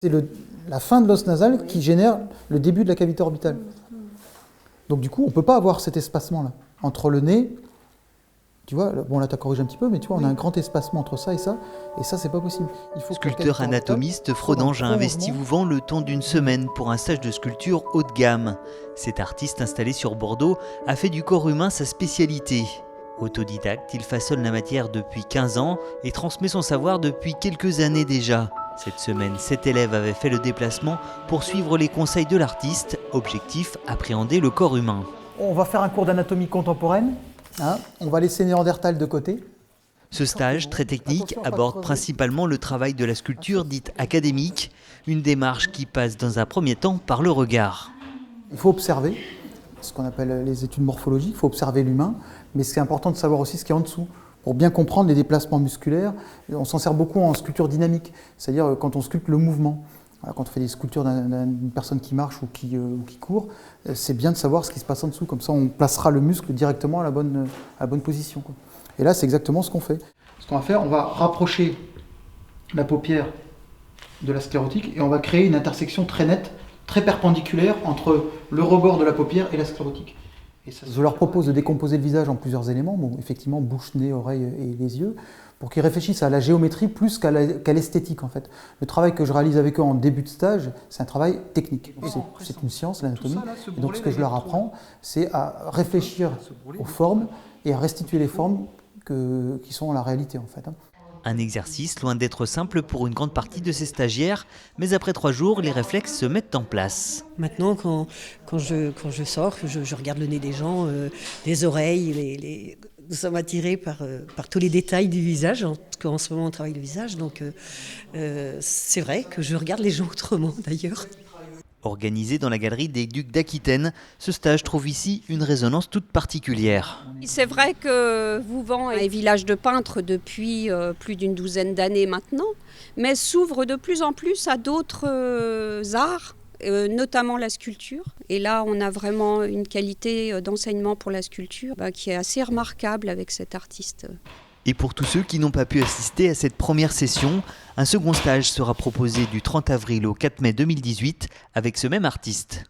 C'est la fin de l'os nasal qui génère le début de la cavité orbitale. Donc du coup, on ne peut pas avoir cet espacement-là entre le nez. Tu vois, bon là tu as corrigé un petit peu, mais tu vois, on a un grand espacement entre ça, et ça c'est pas possible. Il faut Sculpteur anatomiste, Frodange a investi Vouvant le temps d'une semaine pour un stage de sculpture haut de gamme. Cet artiste installé sur Bordeaux a fait du corps humain sa spécialité. Autodidacte, il façonne la matière depuis 15 ans et transmet son savoir depuis quelques années déjà. Cette semaine, 7 élèves avaient fait le déplacement pour suivre les conseils de l'artiste. Objectif, appréhender le corps humain. On va faire un cours d'anatomie contemporaine. On va laisser Néandertal de côté. Ce stage, très technique, aborde principalement le travail de la sculpture dite académique, une démarche qui passe dans un premier temps par le regard. Il faut observer, ce qu'on appelle les études morphologiques, il faut observer l'humain, mais c'est important de savoir aussi ce qu'il y a en dessous, pour bien comprendre les déplacements musculaires. On s'en sert beaucoup en sculpture dynamique, c'est-à-dire quand on sculpte le mouvement. Quand on fait des sculptures d'une personne qui marche ou qui court, c'est bien de savoir ce qui se passe en dessous, comme ça on placera le muscle directement à la bonne position, quoi. Et là c'est exactement ce qu'on fait. Ce qu'on va faire, on va rapprocher la paupière de la sclérotique et on va créer une intersection très nette, très perpendiculaire entre le rebord de la paupière et la sclérotique. Je leur propose de décomposer le visage en plusieurs éléments, bon, effectivement bouche, nez, oreille et les yeux, pour qu'ils réfléchissent à la géométrie plus qu'à l'esthétique en fait. Le travail que je réalise avec eux en début de stage, c'est un travail technique. C'est une science, l'anatomie. Et donc ce que je leur apprends, c'est à réfléchir aux formes et à restituer les formes qui sont la réalité en fait. Un exercice loin d'être simple pour une grande partie de ces stagiaires, mais après 3 jours, les réflexes se mettent en place. Maintenant, quand je sors, je regarde le nez des gens, les oreilles, nous sommes attirés par tous les détails du visage, parce qu'en ce moment on travaille le visage, donc c'est vrai que je regarde les gens autrement d'ailleurs. Organisé dans la galerie des Ducs d'Aquitaine, ce stage trouve ici une résonance toute particulière. C'est vrai que Vouvant est un village de peintres depuis plus d'une douzaine d'années maintenant, mais s'ouvre de plus en plus à d'autres arts, notamment la sculpture. Et là, on a vraiment une qualité d'enseignement pour la sculpture qui est assez remarquable avec cet artiste. Et pour tous ceux qui n'ont pas pu assister à cette première session, un second stage sera proposé du 30 avril au 4 mai 2018 avec ce même artiste.